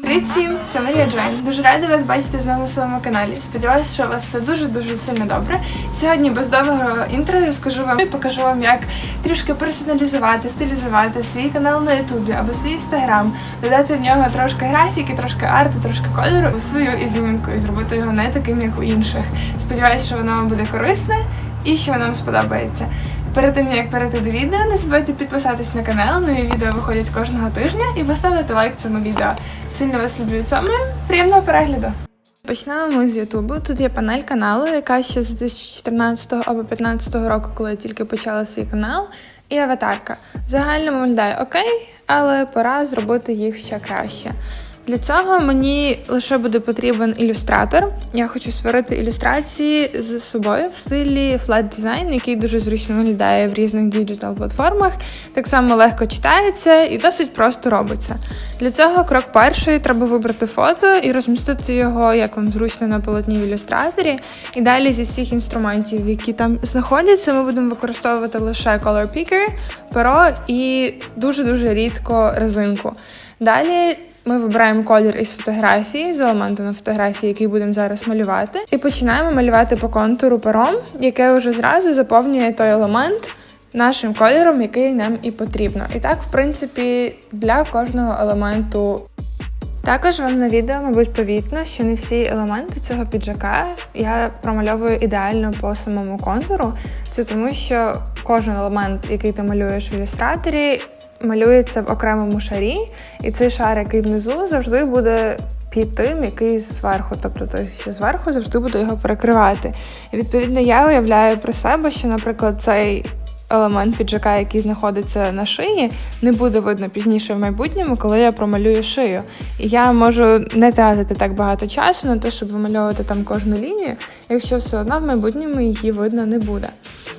Привіт всім! Це Марія Джойн. Дуже рада вас бачити знову на своєму каналі. Сподіваюся, що у вас все дуже-дуже сильно добре. Сьогодні без довгого інтро розкажу вам і покажу вам, як трішки персоналізувати, стилізувати свій канал на ютубі або свій інстаграм, додати в нього трошки графіки, трошки арту, трошки кольору у свою ізюмінку і зробити його не таким, як у інших. Сподіваюся, що воно вам буде корисне і що воно вам сподобається. Перед тим, як перейти до відео, не забудьте підписатись на канал, нові відео виходять кожного тижня, і поставити лайк цьому відео. Сильно вас люблю цьому, приємного перегляду! Почнемо ми з Ютубу. Тут є панель каналу, яка ще з 2014 або 2015 року, коли я тільки почала свій канал, і аватарка. В загальному виглядає окей, але пора зробити їх ще краще. Для цього мені лише буде потрібен ілюстратор. Я хочу створити ілюстрації з собою в стилі flat design, який дуже зручно виглядає в різних діджитал-платформах, так само легко читається і досить просто робиться. Для цього крок перший – треба вибрати фото і розмістити його, як вам зручно, на полотні в ілюстраторі. І далі зі всіх інструментів, які там знаходяться, ми будемо використовувати лише Color Picker, перо і дуже-дуже рідко резинку. Далі ми вибираємо колір із фотографії, з елементу на фотографії, який будемо зараз малювати. І починаємо малювати по контуру пером, яке вже зразу заповнює той елемент нашим кольором, який нам і потрібно. І так, в принципі, для кожного елементу. Також вам на відео, мабуть, помітно, що не всі елементи цього піджака я промальовую ідеально по самому контуру. Це тому, що кожен елемент, який ти малюєш в ілюстраторі, малюється в окремому шарі, і цей шар, який внизу, завжди буде під тим, який зверху, тобто той, що зверху, завжди буде його перекривати. І, відповідно, я уявляю про себе, що, наприклад, цей елемент піджака, який знаходиться на шиї, не буде видно пізніше в майбутньому, коли я промалюю шию. І я можу не тратити так багато часу на те, щоб вимальовувати там кожну лінію, якщо все одно в майбутньому її видно не буде.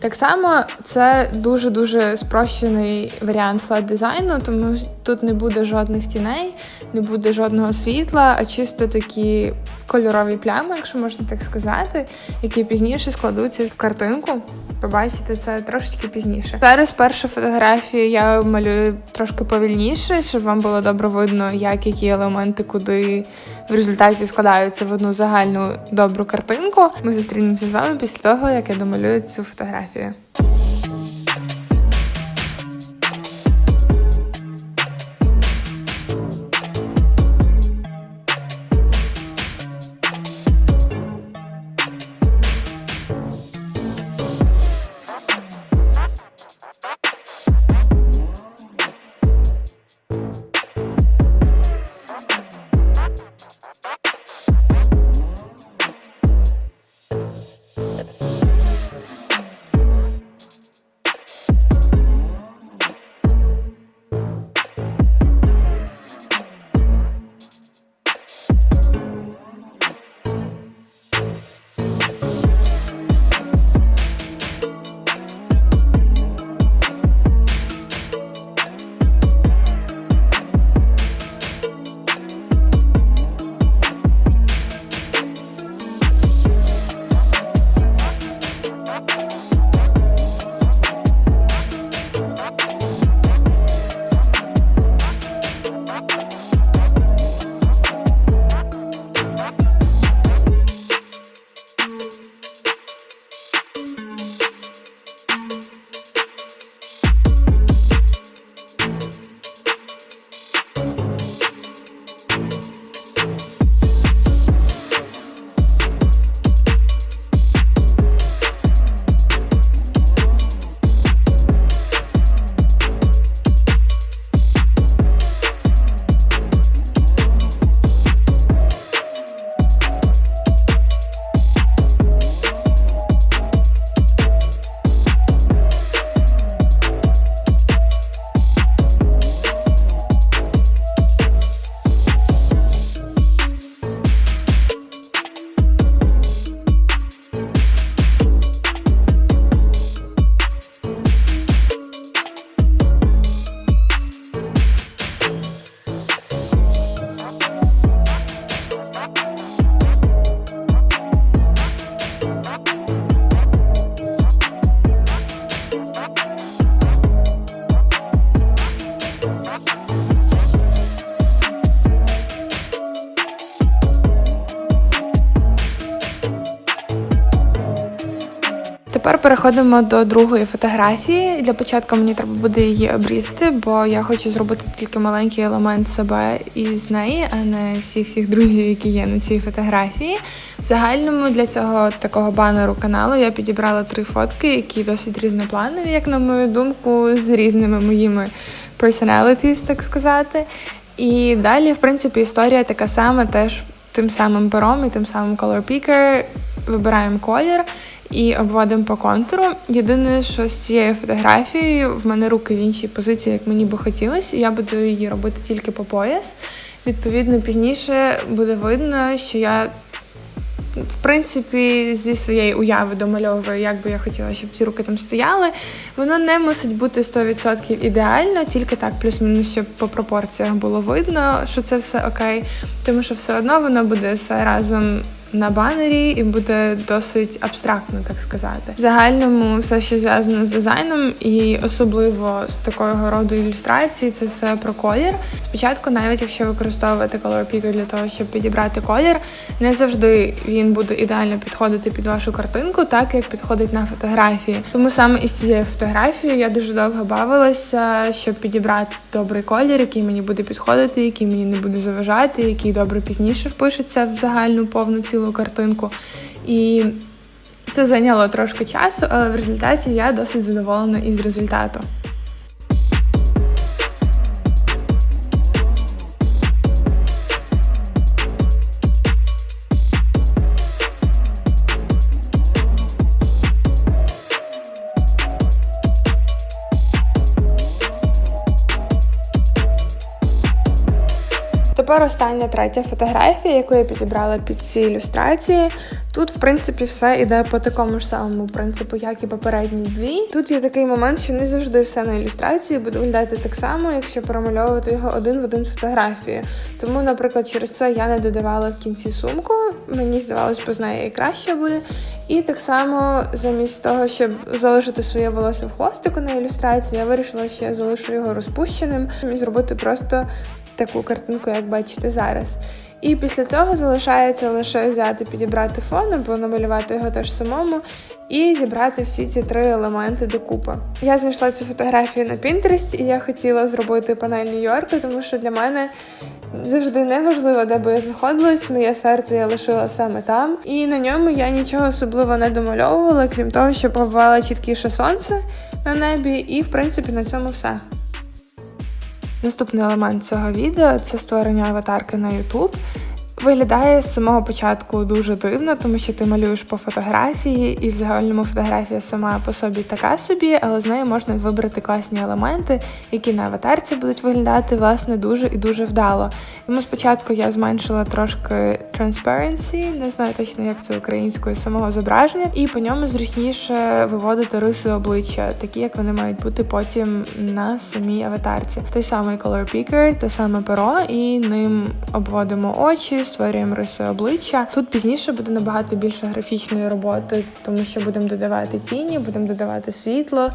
Так само це дуже-дуже спрощений варіант флет-дизайну, тому тут не буде жодних тіней, не буде жодного світла, а чисто такі кольорові плями, якщо можна так сказати, які пізніше складуться в картинку. Побачите це трошечки пізніше. Зараз першу фотографію я малюю трошки повільніше, щоб вам було добре видно, які елементи куди в результаті складаються в одну загальну добру картинку. Ми зустрінемося з вами після того, як я домалюю цю фотографію. Тепер переходимо до другої фотографії. Для початку мені треба буде її обрізати, бо я хочу зробити тільки маленький елемент себе із неї, а не всіх друзів, які є на цій фотографії. В загальному для цього такого банеру каналу я підібрала 3 фотки, які досить різнопланові, як на мою думку, з різними моїми personalities, так сказати. І далі, в принципі, історія така сама, теж тим самим пером і тим самим color picker. Вибираємо колір і обводимо по контуру. Єдине, що з цією фотографією в мене руки в іншій позиції, як мені би хотілося, і я буду її робити тільки по пояс. Відповідно, пізніше буде видно, що я, в принципі, зі своєї уяви домальовую, як би я хотіла, щоб ці руки там стояли. Воно не мусить бути 100% ідеально, тільки так, плюс-мінус, щоб по пропорціях було видно, що це все окей. Тому що все одно воно буде все разом на банері і буде досить абстрактно, так сказати. В загальному все, що зв'язано з дизайном і особливо з такого роду ілюстрації, це все про колір. Спочатку, навіть якщо використовувати color picker для того, щоб підібрати колір, не завжди він буде ідеально підходити під вашу картинку, так як підходить на фотографії. Тому саме із цією фотографією я дуже довго бавилася, щоб підібрати добрий колір, який мені буде підходити, який мені не буде заважати, який добре пізніше впишеться в загальну повну цілу картинку. І це зайняло трошки часу, але в результаті я досить задоволена із результату. Тепер остання, третя фотографія, яку я підібрала під ці ілюстрації. Тут, в принципі, все йде по такому ж самому принципу, як і попередні дві. Тут є такий момент, що не завжди все на ілюстрації буде виглядати так само, якщо промальовувати його один в один з фотографією. Тому, наприклад, через це я не додавала в кінці сумку. Мені здавалось, бо з нею і краще буде. І так само, замість того, щоб залишити своє волосся в хвостику на ілюстрації, я вирішила, що я залишу його розпущеним і зробити просто таку картинку, як бачите зараз. І після цього залишається лише взяти, підібрати фон, або намалювати його теж самому, і зібрати всі ці 3 елементи докупи. Я знайшла цю фотографію на Pinterest, і я хотіла зробити панель Нью-Йорку, тому що для мене завжди не важливо, де би я знаходилась, моє серце я лишила саме там. І на ньому я нічого особливо не домальовувала, крім того, що побувала чіткіше сонце на небі, і, в принципі, на цьому все. Наступний елемент цього відео – це створення аватарки на YouTube. Виглядає з самого початку дуже дивно, тому що ти малюєш по фотографії, і в загальному фотографія сама по собі така собі, але з нею можна вибрати класні елементи, які на аватарці будуть виглядати, власне, дуже і дуже вдало. Тому спочатку я зменшила трошки transparency, не знаю точно, як це українською, самого зображення, і по ньому зручніше виводити риси обличчя, такі, як вони мають бути потім на самій аватарці. Той самий color picker, те саме перо, і ним обводимо очі, створюємо риси обличчя. Тут пізніше буде набагато більше графічної роботи, тому що будемо додавати тіні, будемо додавати світло,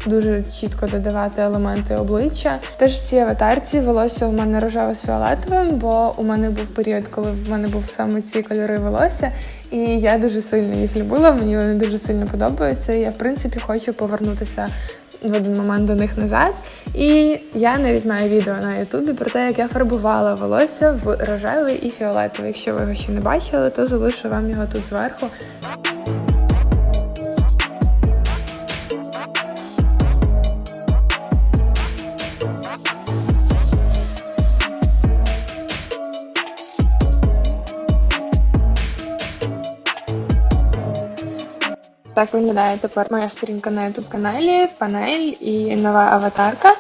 дуже чітко додавати елементи обличчя. Теж в цій аватарці волосся у мене рожеве з фіолетовим, бо у мене був період, коли в мене був саме ці кольори волосся, і я дуже сильно їх любила, мені вони дуже сильно подобаються, і я, в принципі, хочу повернутися в один момент до них назад. І я навіть маю відео на ютубі про те, як я фарбувала волосся в рожевий і фіолетовий. Якщо ви його ще не бачили, то залишу вам його тут зверху. Так виглядає тепер моя сторінка на YouTube-каналі, панель і нова аватарка.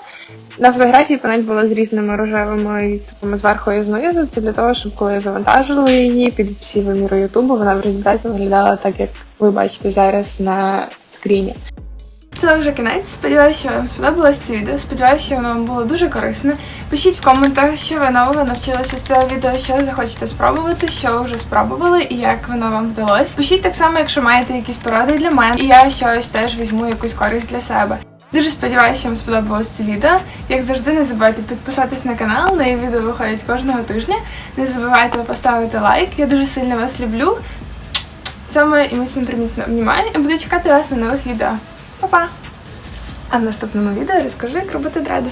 На фотографії панель була з різними рожевими відступами зверху і знизу. Це для того, щоб коли я завантажила її під всі виміри YouTube, вона в результаті виглядала так, як ви бачите зараз на скріні. Це вже кінець. Сподіваюся, що вам сподобалось це відео. Сподіваюся, що воно вам було дуже корисне. Пишіть в коментах, що ви нового навчилися з цього відео, що захочете спробувати, що ви вже спробували і як воно вам вдалося. Пишіть так само, якщо маєте якісь поради для мене, і я щось теж візьму якусь користь для себе. Дуже сподіваюся, що вам сподобалось це відео. Як завжди, не забувайте підписатись на канал, нові відео виходять кожного тижня. Не забувайте поставити лайк, я дуже сильно вас люблю. Цьому і міцно приміцно обнімаю і буду чекати вас на нових відео. Па-па! А в наступному відео розкажу, як робити дреди.